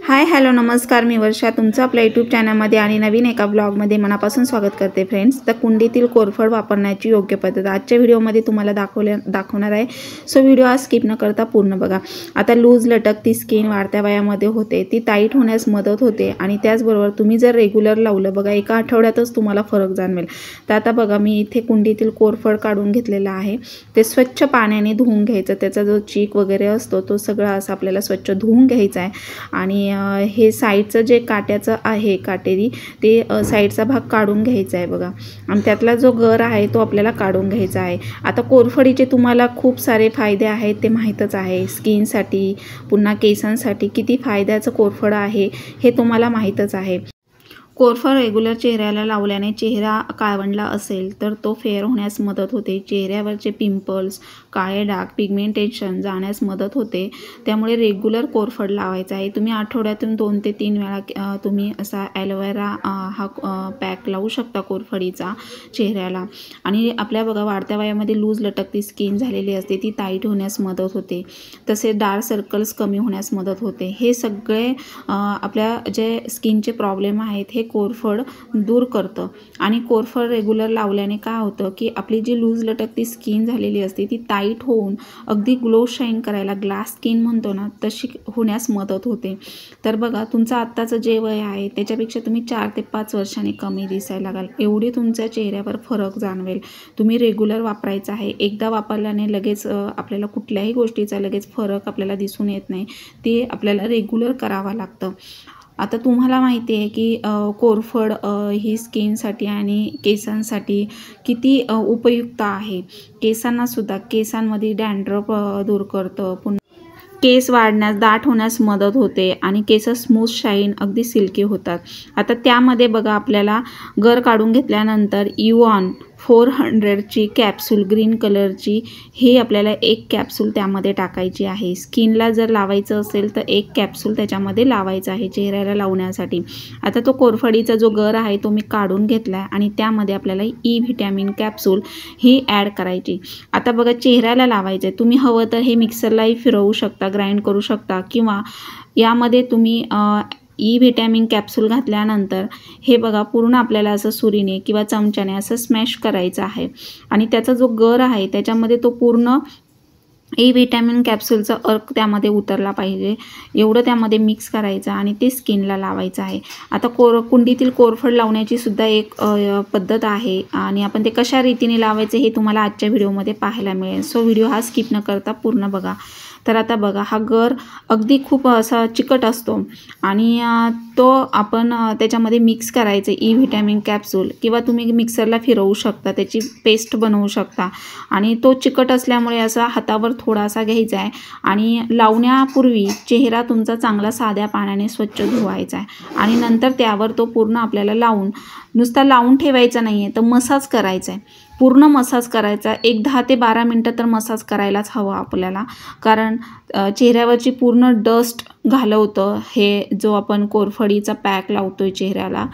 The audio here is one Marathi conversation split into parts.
हाय हॅलो नमस्कार, मी वर्षा तुमचं आपल्या यूट्यूब चॅनलमध्ये आणि नवीन एका ब्लॉगमध्ये मनापासून स्वागत करते फ्रेंड्स। तर कुंडीतील कोरफड वापरण्याची योग्य पद्धत आजच्या व्हिडिओमध्ये तुम्हाला दाखवणार आहे। सो व्हिडिओ आज स्किप न करता पूर्ण बघा। आता लूज लटकती स्किन वाढत्या वयामध्ये होते, ती टाईट होण्यास मदत होते आणि त्याचबरोबर तुम्ही जर रेग्युलर लावलं बघा, एका आठवड्यातच तुम्हाला फरक जाणवेल। तर आता बघा, मी इथे कुंडीतील कोरफड काढून घेतलेला आहे। ते स्वच्छ पाण्याने धुवून घ्यायचं, त्याचा जो चीक वगैरे असतो तो सगळा असं आपल्याला स्वच्छ धुवून घ्यायचा आहे। आणि हे साईडचं जे काट्याचं आहे काटेरी, ते साईडचा भाग काढून घ्यायचा आहे बघा, आणि त्यातला जो गर आहे तो आपल्याला काढून घ्यायचा आहे। आता कोरफडीचे तुम्हाला खूप सारे फायदे आहेत ते माहीतच आहे। स्किनसाठी पुन्हा केसांसाठी किती फायद्याचं कोरफड आहे हे तुम्हाला माहीतच आहे। कोरफड रेग्युलर चेहऱ्याला लावल्याने चेहरा काळवंडला असेल तर तो फेअर होण्यास मदत होते। चेहऱ्यावरचे पिंपल्स, काळे डाग, पिगमेंटेशन जाण्यास मदत होते। त्यामुळे रेग्युलर कोरफड लावायचा आहे। तुम्ही आठवड्यातून 2 ते 3 वेळा तुम्ही असा ॲलोवेरा हा पॅक लावू शकता कोरफडीचा चेहऱ्याला। आणि आपल्या बघा, वाढत्या वयामध्ये लूज लटकती स्किन झालेली असते, ती टाईट होण्यास मदत होते। तसे डार्क सर्कल्स कमी होण्यास मदत होते। हे सगळे आपल्या जे स्किनचे प्रॉब्लेम आहेत हे कोरफड दूर करतं। आणि कोरफड रेग्युलर लावल्याने काय होतं की आपली जी लूज लटकती स्किन झालेली असते ती टाईट होऊन अगदी ग्लो शाईन करायला, ग्लास स्किन म्हणतो ना, तशी होण्यास मदत होते। तर बघा, तुमचं आत्ताचं जे वय आहे त्याच्यापेक्षा तुम्ही 4 ते 5 वर्षांनी कमी दिसायला लागाल, एवढी तुमच्या चेहऱ्यावर फरक जाणवेल। तुम्ही रेग्युलर वापरायचं आहे। एकदा वापरल्याने लगेच आपल्याला कुठल्याही गोष्टीचा लगेच फरक आपल्याला दिसून येत नाही, ते आपल्याला रेग्युलर करावं लागतं। आता तुम्हाला माहिती आहे की कोरफड ही स्किनसाठी आणि केसांसाठी किती उपयुक्त आहे। केसांनासुद्धा, केसांमध्ये डॅन्ड्रफ दूर करतं, पुन्हा केस वाढण्यास, दाट होण्यास मदत होते आणि केस स्मूथ शाईन अगदी सिल्की होतात। आता त्यामध्ये बघा, आपल्याला गर काढून घेतल्यानंतर इव्हॉन 400ची कॅप्सूल ग्रीन कलरची, ही आपल्याला 1 कॅप्सूल त्यामध्ये टाकायची आहे। स्किनला जर लावायचं असेल तर 1 कॅप्सूल त्याच्यामध्ये लावायचं आहे चेहऱ्याला लावण्यासाठी। आता तो कोरफडीचा जो गर आहे तो मी काढून घेतला आहे आणि त्यामध्ये आपल्याला ई व्हिटॅमिन कॅप्सूल ही ॲड करायची। आता बघा, चेहऱ्याला लावायचं आहे। तुम्ही हवं तर हे मिक्सरलाही फिरवू शकता, ग्राइंड करू शकता, किंवा यामध्ये तुम्ही ई व्हिटॅमिन कॅप्सूल घातल्यानंतर हे बघा, पूर्ण आपल्याला असं सुरीने किंवा चमच्याने असं स्मॅश करायचं आहे। आणि त्याचा जो गर आहे त्याच्यामध्ये तो पूर्ण ई व्हिटॅमिन कॅप्सूलचा अर्क त्यामध्ये उतरला पाहिजे, एवढं त्यामध्ये मिक्स करायचं आणि ते स्किनला लावायचं आहे। आता कुंडीतील कोरफड लावण्याची सुद्धा एक पद्धत आहे आणि आपण ते कशा रीतीने लावायचे हे तुम्हाला आजच्या व्हिडिओमध्ये पाहायला मिळेल। सो व्हिडिओ हा स्किप न करता पूर्ण बघा। तर आता बघा, हा गर अगदी खूप असा चिकट असतो आणि तो आपण त्याच्यामध्ये मिक्स करायचं ई व्हिटॅमिन कॅप्सूल, किंवा तुम्ही मिक्सरला फिरवू शकता, त्याची पेस्ट बनवू शकता। आणि तो चिकट असल्यामुळे असा हातावर थोडासा घ्यायचा आहे आणि लावण्यापूर्वी चेहरा तुमचा चांगला साध्या पाण्याने स्वच्छ धुवायचा आहे आणि नंतर त्यावर तो पूर्ण आपल्याला लावून, नुसता लावून ठेवायचा नाही आहे तर मसाज करायचा आहे, पूर्ण मसाज करायचा। 10 ते 12 मिनटं तर मसाज करायलाच हवं आपल्याला, कारण चेहऱ्यावरची पूर्ण डस्ट घालवतं हे जो आपण कोरफडीचा पॅक लावतोय चेहऱ्याला,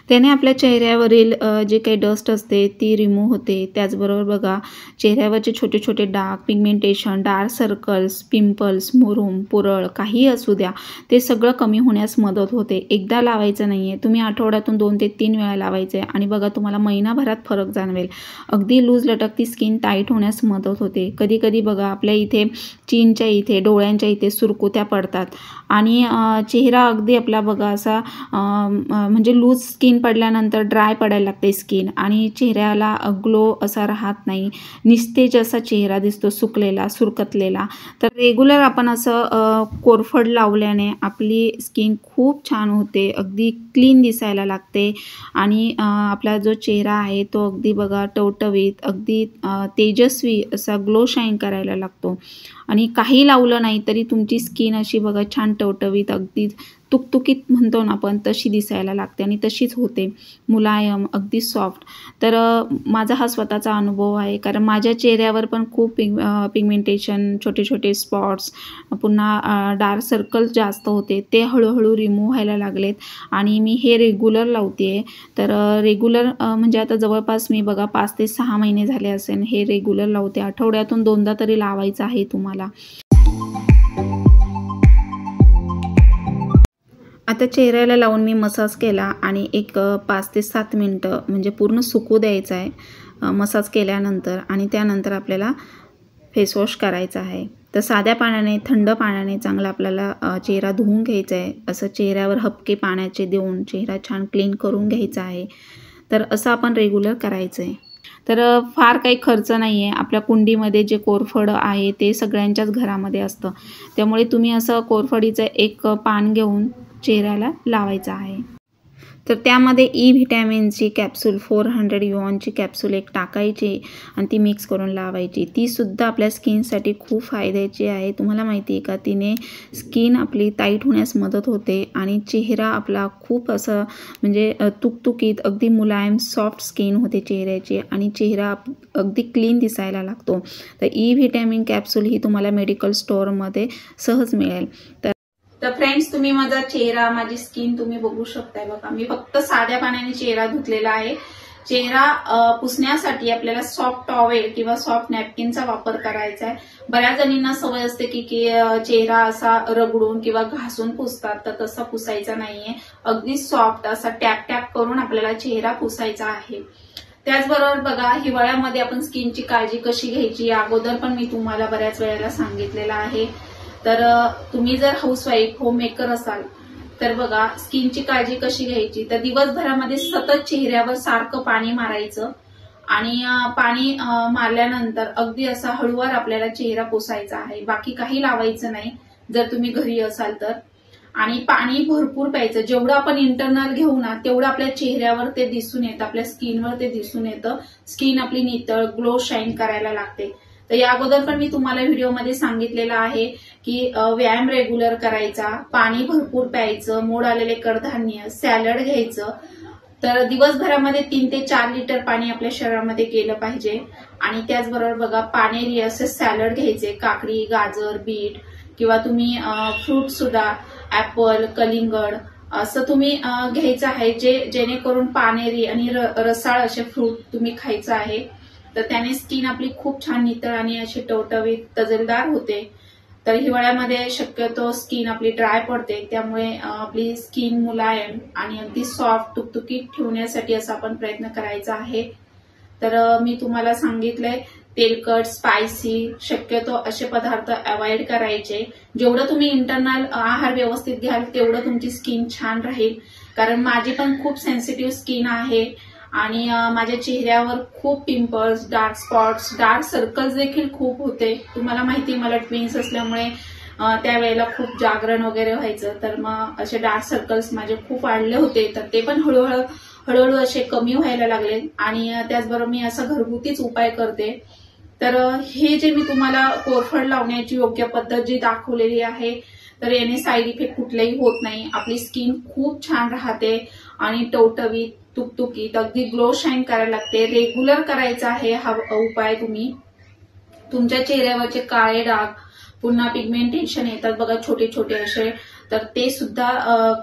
त्याने आपल्या चेहऱ्यावरील जे काही डस्ट असते ती रिमूव्ह होते। त्याचबरोबर बघा, चेहऱ्यावरचे छोटे छोटे डाग, पिगमेंटेशन, डार्क सर्कल्स, पिंपल्स, मुरूम, पुरळ काही असू द्या, ते सगळं कमी होण्यास मदत होते। एकदा लावायचं नाही आहे, तुम्ही आठवड्यातून 2 ते 3 वेळा लावायचं आहे आणि बघा, तुम्हाला महिनाभरात फरक जाणवेल। अगदी लूज लटकती स्किन टाईट होण्यास मदत होते। कधी कधी बघा, आपल्या इथे चीनच्या इथे, डोळ्यांच्या इथे सुरकुत्या पडतात आणि चेहरा अगदी आपला बघा असा म्हणजे लूज स्किन पडल्यानंतर ड्राय पडायला लागते स्किन आणि चेहऱ्याला ग्लो असा राहत नाही, निस्तेज असा चेहरा दिसतो, सुकलेला, सुरकतलेला। तर रेग्युलर आपण असं कोरफड लावल्याने आपली स्किन खूप छान होते, अगदी क्लीन दिसायला लागते आणि आपला जो चेहरा आहे तो अगदी बघा टवटवीत, अगदी तेजस्वी असा ग्लो शाईन करायला लागतो। आणि काही लावलं नाही तरी तुमची स्किन अशी बघा छान टवटवीत, अगदी तुकतुकीत म्हणतो ना आपण तशी दिसायला लागते आणि तशीच होते, मुलायम, अगदी सॉफ्ट. तर माझा हा स्वतःचा अनुभव आहे, कारण माझ्या चेहऱ्यावर पण खूप पिगमेंटेशन, छोटे छोटे स्पॉट्स, पुन्हा डार्क सर्कल जास्त होते, ते हळूहळू रिमूव्ह व्हायला लागलेत आणि मी हे रेग्युलर लावते आहे. तर रेग्युलर म्हणजे आता जवळपास मी बघा 5 ते 6 महिने झाले असेल हे रेग्युलर लावते. आठवड्यातून 2दा तरी लावायचं आहे तुम्हाला. आता चेहऱ्याला लावून मी मसाज केला आणि एक 5 ते 7 मिनटं म्हणजे पूर्ण सुकू द्यायचं आहे मसाज केल्यानंतर, आणि त्यानंतर आपल्याला फेसवॉश करायचा आहे. तर साध्या पाण्याने, थंड पाण्याने चांगला आपल्याला चेहरा धुवून घ्यायचा आहे. असं चेहऱ्यावर हबके पाण्याचे देऊन चेहरा छान क्लीन करून घ्यायचा आहे. तर असं आपण रेग्युलर करायचं आहे. तर फार काही खर्च नाही आहे. आपल्या कुंडीमध्ये जे कोरफड आहे ते सगळ्यांच्याच घरामध्ये असतं, त्यामुळे तुम्ही असं कोरफडीचं एक पान घेऊन चेहऱ्याला लावायचं आहे. तर त्यामध्ये ई व्हिटॅमिनची कॅप्सूल 400 युऑनची कॅप्सूल एक टाकायची आणि ती मिक्स करून लावायची. तीसुद्धा आपल्या स्किनसाठी खूप फायद्याची आहे. तुम्हाला माहिती आहे का, तिने स्किन आपली टाईट होण्यास मदत होते आणि चेहरा आपला खूप असं म्हणजे तुकतुकीत, अगदी मुलायम सॉफ्ट स्किन होते चेहऱ्याची आणि चेहरा अगदी क्लीन दिसायला लागतो. तर ई व्हिटॅमिन कॅप्सूल ही तुम्हाला मेडिकल स्टोअरमध्ये सहज मिळेल. तर फ्रेंड्स, तुम्ही माझा चेहरा, माझी स्किन तुम्ही बघू शकताय बघा. मी फक्त साध्या पाण्याने चेहरा धुतलेला आहे. चेहरा पुसण्यासाठी आपल्याला सॉफ्ट टॉवेल किंवा सॉफ्ट नॅपकिनचा वापर करायचा आहे. बऱ्याच जणींना सवय असते की चेहरा असा रगडून किंवा घासून पुसतात, तर तसा पुसायचा नाहीये. अगदी सॉफ्ट असा टॅप टॅप करून आपल्याला चेहरा पुसायचा आहे. त्याचबरोबर बघा, हिवाळ्यामध्ये आपण स्किनची काळजी कशी घ्यायची अगोदर पण मी तुम्हाला बऱ्याच वेळेला सांगितलेलं आहे. तर तुम्ही जर हाऊसवाईफ, होममेकर असाल तर बघा, स्किनची काळजी कशी घ्यायची. तर दिवसभरामध्ये सतत चेहऱ्यावर सारखं पाणी मारायचं आणि पाणी मारल्यानंतर अगदी असा हळूवार आपल्याला चेहरा पुसायचा आहे. बाकी काही लावायचं नाही जर तुम्ही घरी असाल तर. आणि पाणी भरपूर प्यायचं. जेवढं आपण इंटरनल घेऊ ना तेवढं आपल्या चेहऱ्यावर ते दिसून येतं, आपल्या स्किनवर ते दिसून येतं. स्किन आपली नितळ, ग्लो, शाईन करायला लागते. तर या अगोदर पण मी तुम्हाला व्हिडिओमध्ये सांगितलेलं आहे की व्यायाम रेग्युलर करायचा, पाणी भरपूर प्यायचं, मोड आलेले कडधान्य, सॅलड घ्यायचं. तर दिवसभरामध्ये 3 ते 4 लिटर पाणी आपल्या शरीरामध्ये गेलं पाहिजे. आणि त्याचबरोबर बघा, पाणेरी असे सॅलड घ्यायचे, काकडी, गाजर, बीट किंवा तुम्ही फ्रूट सुद्धा, ऍपल, कलिंगड असं तुम्ही घ्यायचं आहे, जेणेकरून पाणेरी आणि रसाळ असे फ्रूट तुम्ही खायचं आहे. तर त्याने स्किन आपली खूप छान नितळ आणि अशी टवटवीत, तजेलदार होते. तर हिवाळ्यामध्ये शक्यतो स्किन आपली ड्राय पडते, त्यामुळे आपली स्किन मुलायम आणि अगदी सॉफ्ट, तुकतुकीत ठेवण्यासाठी असा आपण प्रयत्न करायचा आहे. तर मी तुम्हाला सांगितलंय, तेलकट, स्पायसी शक्यतो असे पदार्थ अवॉइड करायचे. जेवढं तुम्ही इंटरनल आहार व्यवस्थित घ्याल तेवढं तुमची स्किन छान राहील. कारण माझी पण खूप सेन्सिटिव्ह स्किन आहे आणि माझ्या चेहऱ्यावर खूप pimples, dark spots, dark circles देखील खूप होते. तुम्हाला माहिती, मला ट्विन्स असल्यामुळे त्यावेळेला खूप जागरण वगैरे व्हायचं, तर मग असे डार्क सर्कल्स माझे खूप वाढले होते. तर ते पण हळूहळू असे कमी व्हायला लागले. आणि त्याचबरोबर मी असा घरगुतीच उपाय करते. तर हे जे मी तुम्हाला कोरफड लावण्याची योग्य पद्धत जी दाखवलेली आहे, तर याने साईड इफेक्ट कुठलेही होत नाही. आपली स्किन खूप छान राहते आणि टवटवीत, तुकतुकीत, अगदी ग्लो, शाईन करायला लागते. रेग्युलर करायचा आहे हा उपाय तुम्ही. तुमच्या चेहऱ्यावरचे काळे डाग, पुन्हा पिगमेंटेशन येतात बघा छोटे छोटे असे, तर ते सुद्धा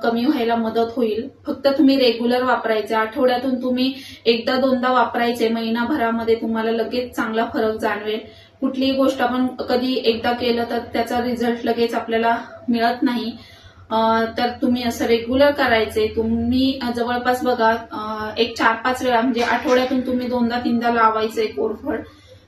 कमी व्हायला मदत होईल. फक्त तुम्ही रेग्युलर वापरायचे. आठवड्यातून तुम्ही 1दा-2दा वापरायचे. महिनाभरामध्ये तुम्हाला लगेच चांगला फरक जाणवेल. कुठलीही गोष्ट आपण कधी एकदा केलं तर त्याचा रिझल्ट लगेच आपल्याला मिळत नाही. तर तुम्ही असं रेग्युलर करायचे. तुम्ही जवळपास बघा एक 4-5 वेळा म्हणजे आठवड्यातून तुम्ही 2दा-3दा लावायचे कोरफड,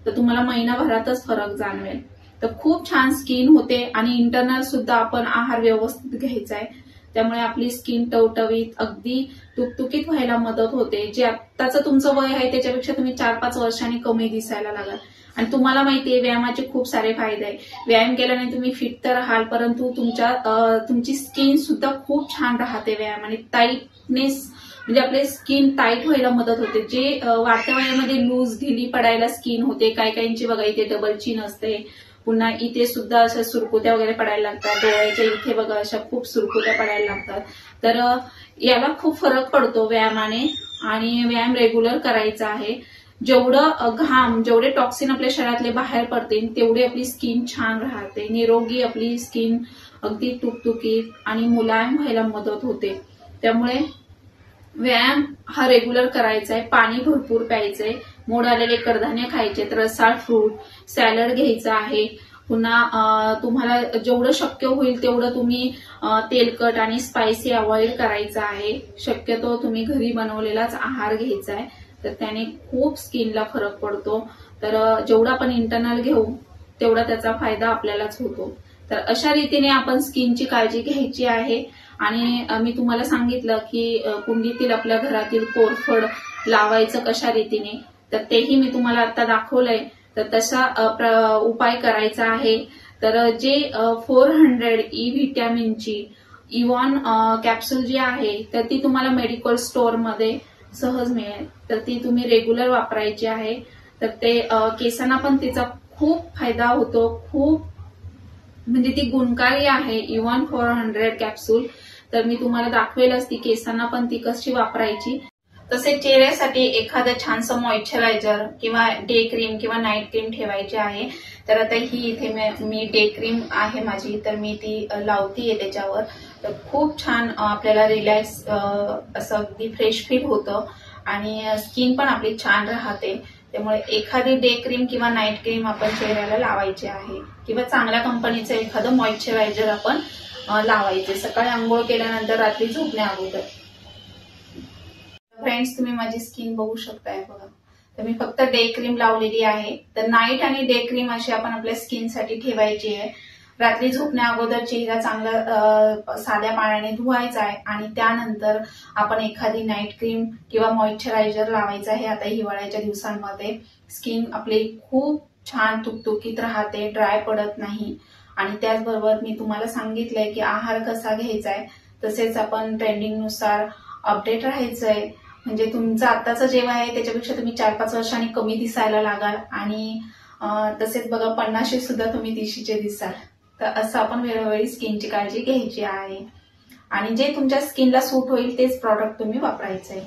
तर तुम्हाला महिनाभरातच फरक जाणवेल. तर खूप छान स्किन होते आणि इंटरनल सुद्धा आपण आहार व्यवस्थित घ्यायचा आहे, त्यामुळे आपली स्किन टवटवीत, अगदी तुकतुकीत व्हायला मदत होते. जे आत्ताचं तुमचं वय आहे त्याच्यापेक्षा तुम्ही 4-5 वर्षांनी कमी दिसायला लागाल. आणि तुम्हाला माहितीये व्यायामाचे खूप सारे फायदे आहे. व्यायाम केल्याने तुम्ही फिट तर राहाल, परंतु तुमची स्किन सुद्धा खूप छान राहते. व्यायामाने टाईटनेस म्हणजे आपले स्किन टाईट व्हायला मदत होते. जे वाढत्या वयामध्ये लूज, ढिली पडायला स्किन होते. काही काहींची बघा इथे डबल चिन असते, पुन्हा इथे सुद्धा अशा सुरकुत्या वगैरे पडायला लागतात, डोळ्याच्या इथे बघा अशा खूप सुरकुत्या पडायला लागतात. तर याला खूप फरक पडतो व्यायामाने, आणि व्यायाम रेग्युलर करायचा आहे. जेवढं घाम, जेवढे टॉक्सिन आपल्या शरीरातले बाहेर पडतील तेवढी आपली स्किन छान राहते, निरोगी आपली स्किन अगदी तुकतुकीत आणि मुलायम व्हायला मदत होते. त्यामुळे व्यायाम हा रेग्युलर करायचा आहे. पाणी भरपूर प्यायचंय, मोड आलेले कडधान्य खायचे, रसाळ फ्रूट, सॅलड घ्यायचं आहे. पुन्हा तुम्हाला जेवढं शक्य होईल तेवढं तुम्ही तेलकट आणि स्पायसी अवॉइड करायचं आहे. शक्यतो तुम्ही घरी बनवलेलाच आहार घ्यायचा आहे, तर त्याने खूप स्किनला फरक पडतो. तर जेवढा आपण इंटरनल घेऊ तेवढा त्याचा फायदा आपल्यालाच होतो. तर अशा रीतीने आपण स्किनची काळजी घ्यायची आहे. आणि मी तुम्हाला सांगितलं की कुंडीतील आपल्या घरातील कोरफड लावायचं कशा रीतीने, तर तेही मी तुम्हाला आता दाखवलंय. तर तसा उपाय करायचा आहे. तर जे 400 ई व्हिटॅमिनची इव्हॉन कॅप्सूल जी आहे तर ती तुम्हाला मेडिकल स्टोअरमध्ये सहज मिळेल. तर ती तुम्ही रेग्युलर वापरायची आहे. तर ते केसांना पण तिचा खूप फायदा होतो, खूप म्हणजे ती गुणकारी आहे. इव्हॉन 400 कॅप्सूल तर मी तुम्हाला दाखवेलच ती केसांना पण ती कशी वापरायची. तसेच चेहऱ्यासाठी एखादं छानसं मॉइश्चरायझर किंवा डे क्रीम किंवा नाईट क्रीम ठेवायची आहे. तर आता ही इथे मी डे क्रीम आहे माझी, तर मी ती लावतीये त्याच्यावर. तर खूप छान आपल्याला रिलॅक्स असं अगदी फ्रेश फील होतं आणि स्किन पण आपली छान राहते. त्यामुळे एखादी डे क्रीम किंवा नाईट क्रीम आपण चेहऱ्याला लावायची आहे, किंवा चांगल्या कंपनीचं एखादं मॉइश्चरायझर आपण लावायचे सकाळी आंघोळ केल्यानंतर, रात्री झोपण्या अगोदर. फ्रेंड्स, तुम्ही माझी स्किन बघू शकताय बघा. तर मी फक्त डे क्रीम लावलेली आहे. तर नाईट आणि डे क्रीम अशी आपण आपल्या स्किनसाठी ठेवायची आहे. रात्री झोपण्या अगोदर चेहरा चांगला साध्या पाण्याने धुवायचा आहे आणि त्यानंतर आपण एखादी नाईट क्रीम किंवा मॉइश्चरायझर लावायचं आहे. आता हिवाळ्याच्या दिवसांमध्ये स्किन आपली खूप छान तुकतुकीत राहते, ड्राय पडत नाही. आणि त्याचबरोबर मी तुम्हाला सांगितलंय की आहार कसा घ्यायचा आहे, तसेच आपण ट्रेंडिंगनुसार अपडेट राहायचंय. म्हणजे तुमचं आत्ताचं जेव्हा आहे त्याच्यापेक्षा तुम्ही 4-5 वर्षांनी कमी दिसायला लागाल, आणि तसेच बघा 50 सुद्धा तुम्ही 30चे दिसाल. तर असं आपण वेळोवेळी स्किनची काळजी घ्यायची आहे, आणि जे तुमच्या स्किनला सूट होईल तेच प्रॉडक्ट तुम्ही वापरायचंय.